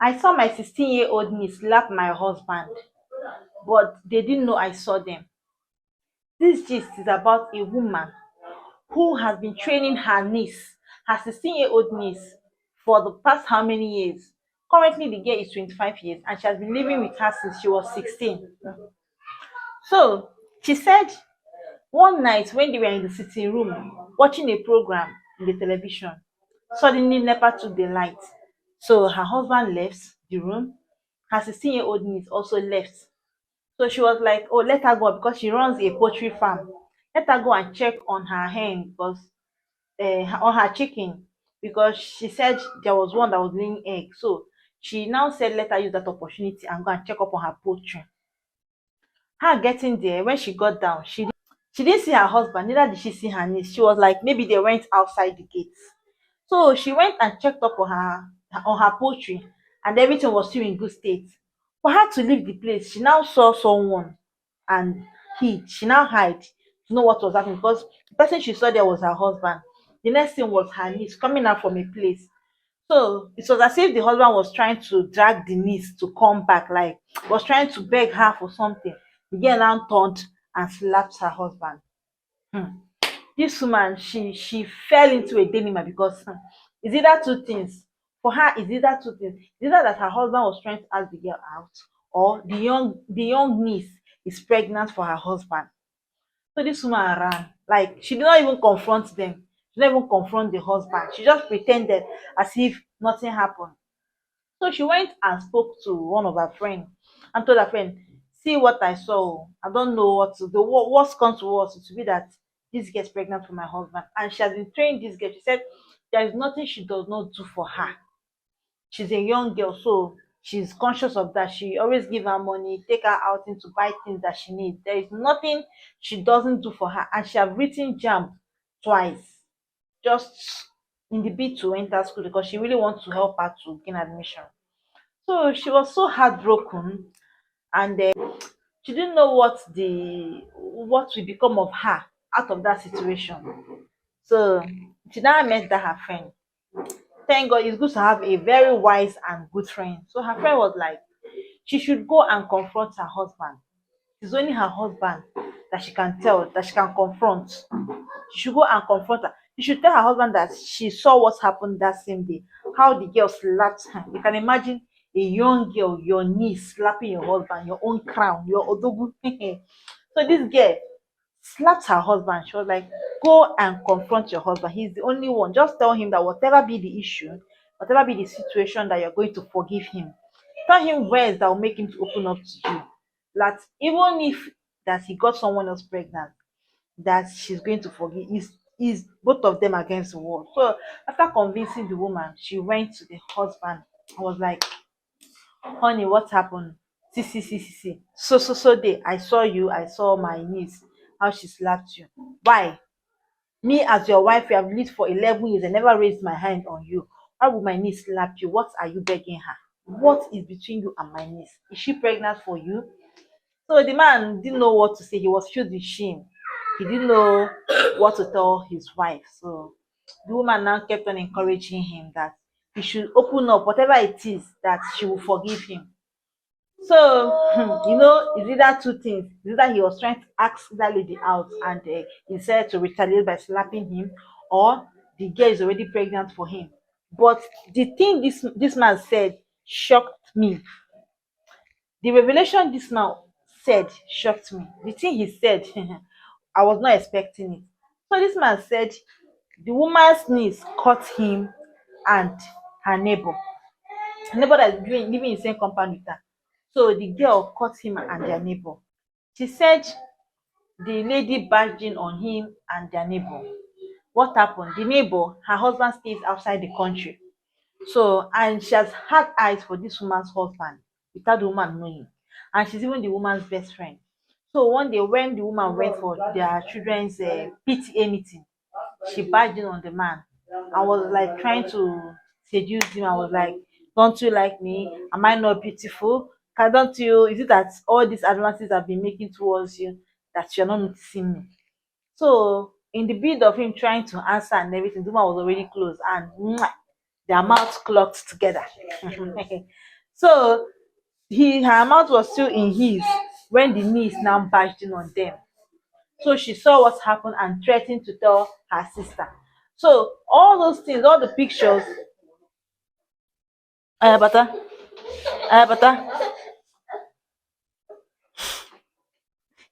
I saw my 16-year-old niece slap my husband, but they didn't know I saw them. This gist is about a woman who has been training her niece, her 16-year-old niece, for the past how many years? Currently, the girl is 25 years and she has been living with her since she was 16. So she said one night when they were in the sitting room watching a program in the television, suddenly NEPA took the light. So her husband left the room. Her 16-year-old niece also left. So she was like, oh, let her go because she runs a poultry farm. Let her go and check on her hen because on her chicken because she said there was one that was laying egg. So she now said let her use that opportunity and go and check up on her poultry. Her getting there, when she got down, she didn't see her husband, neither did she see her niece. She was like maybe they went outside the gate. So she went and checked up on her poultry, and everything was still in good state. For her to leave the place, she now saw someone and she now hid to know what was happening because the person she saw there was her husband. The next thing was her niece coming out from a place. So it was as if the husband was trying to drag the niece to come back, like was trying to beg her for something. The girl now turned and slapped her husband. Hmm. This woman, she fell into a dilemma because it's either two things. For her, it's either two things. It's either that her husband was trying to ask the girl out, or the young niece is pregnant for her husband. So this woman ran. Like she did not even confront them. She did not even confront the husband. She just pretended as if nothing happened. So she went and spoke to one of her friends and told her friend, see what I saw. I don't know what to do. What's come to us to be that this gets pregnant for my husband. And she has been training this girl. She said there is nothing she does not do for her. She's a young girl, so she's conscious of that. She always give her money, take her out to buy things that she needs. There is nothing she doesn't do for her. And she have written jam twice, just in the bid to enter school because she really wants to help her to gain admission. So she was so heartbroken, and she didn't know what will become of her out of that situation. So she now met that her friend. Thank God, it's good to have a very wise and good friend. So her friend was like, she should go and confront her husband. It's only her husband that she can tell, that she can confront. She should go and confront her. She should tell her husband that she saw what happened that same day, how the girl slapped her. You can imagine a young girl, your niece slapping your husband, your own crown, your odogu. So this girl slapped her husband. She was like, go and confront your husband. He's the only one. Just tell him that whatever be the issue, whatever be the situation, that you're going to forgive him. Tell him words that will make him to open up to you. That even if that he got someone else pregnant, that she's going to forgive. Is both of them against the wall. So after convincing the woman, she went to the husband and was like, honey, what happened? See. So day I saw you, I saw my niece, how she slapped you. Why? Me as your wife, you have lived for 11 years. I never raised my hand on you. Why would my niece slap you? What are you begging her? What is between you and my niece? Is she pregnant for you? So the man didn't know what to say. He was filled with shame. He didn't know what to tell his wife. So the woman now kept on encouraging him that he should open up, whatever it is, that she will forgive him. So, it's either two things. It's either he was trying to ask that lady out and he said to retaliate by slapping him, or the girl is already pregnant for him. But the thing this man said shocked me. The revelation this man said shocked me. The thing he said, I was not expecting it. So this man said the woman's niece caught him and her neighbor. Her neighbor that is living in the same compound with her. So the girl caught him and their neighbor. She said the lady barged in on him and their neighbor. What happened? The neighbor, her husband stays outside the country. So, and she has had eyes for this woman's husband without the woman knowing. And she's even the woman's best friend. So one day when the woman went for their children's PTA meeting, she barged in on the man and was like trying to seduce him. I was like, don't you like me? Am I not beautiful? Can don't you? Is it that all these advances I've been making towards you that you're not noticing me? So in the bid of him trying to answer and everything, the woman was already close and mwah, their mouths clocked together. So her mouth was still in his when the niece now barged in on them. So she saw what happened and threatened to tell her sister. So all those things, all the pictures, ayabata, ayabata,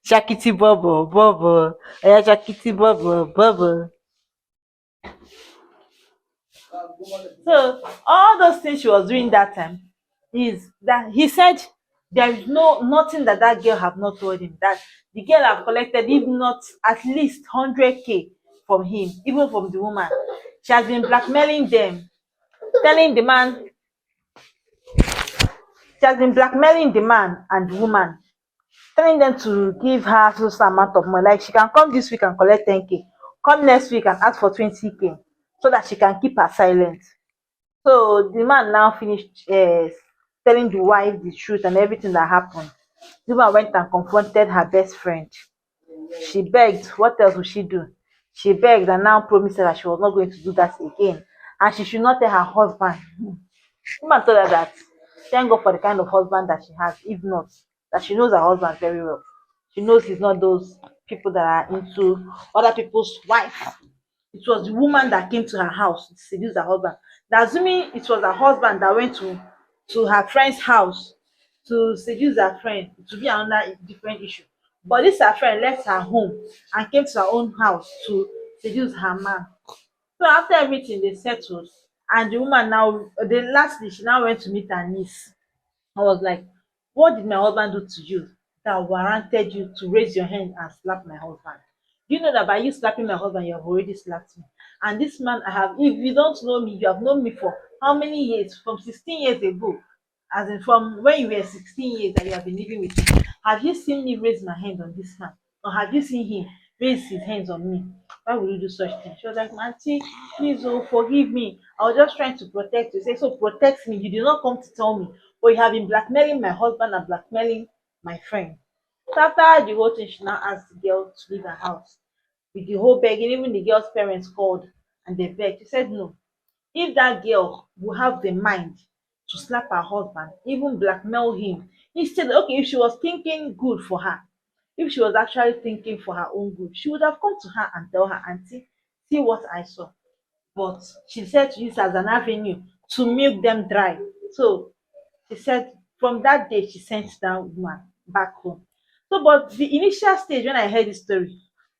shakiti bubble, bubble, shakiti bubble, bubble. So all those things she was doing that time is that he said there is nothing that that girl have not told him, that the girl have collected if not at least 100K from him, even from the woman. She has been blackmailing them, telling the man, she has been blackmailing the man and the woman, telling them to give her so amount of money. Like she can come this week and collect 10K, come next week and ask for 20K, so that she can keep her silent. So the man now finished telling the wife the truth and everything that happened. The woman went and confronted her best friend. She begged. What else would she do? She begged and now promised her that she was not going to do that again. And she should not tell her husband. The woman told her that thank God for the kind of husband that she has. If not, that she knows her husband very well. She knows he's not those people that are into other people's wife. It was the woman that came to her house to seduce her husband. Now, assuming it was her husband that went to her friend's house to seduce her friend, it would be another different issue. But this her friend left her home and came to her own house to seduce her man. So after everything they settled, and the woman now, then lastly she now went to meet her niece. I was like, what did my husband do to you that warranted you to raise your hand and slap my husband? Do you know that by you slapping my husband, you have already slapped me? And this man, I have, if you don't know me, you have known me for how many years? From 16 years ago. As in, from when you were 16 years that you have been living with me. Have you seen me raise my hand on this man? Or have you seen him raise his hands on me? Why would you do such thing? She was like, Auntie, please, oh, forgive me. I was just trying to protect you. Say, so protect me. You did not come to tell me. But you have been blackmailing my husband and blackmailing my friend. So after the whole thing, she now asked the girl to leave her house. With the whole begging, even the girl's parents called and they begged. She said no. If that girl will have the mind to slap her husband, even blackmail him, instead, okay, if she was thinking good for her, if she was actually thinking for her own good, she would have come to her and tell her, Auntie, see what I saw. But she said to use as an avenue to milk them dry. So she said from that day she sent that woman back home. So but the initial stage when I heard this story,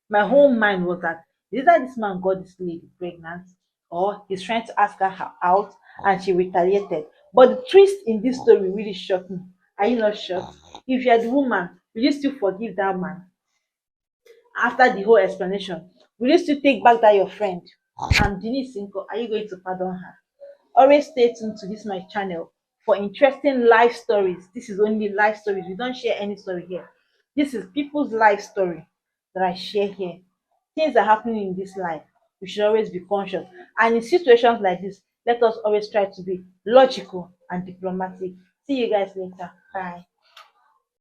my whole mind was that either this man got this lady pregnant or he's trying to ask her out and she retaliated. But the twist in this story really shocked me. Are you not shocked? If you're the woman, will you still forgive that man after the whole explanation? Will you still take back that your friend? And Denise Sinko, are you going to pardon her? Always stay tuned to this my channel for interesting life stories. This is only life stories. We don't share any story here. This is people's life story that I share here. Things are happening in this life. We should always be conscious. And in situations like this, let us always try to be logical and diplomatic. See you guys later. Bye.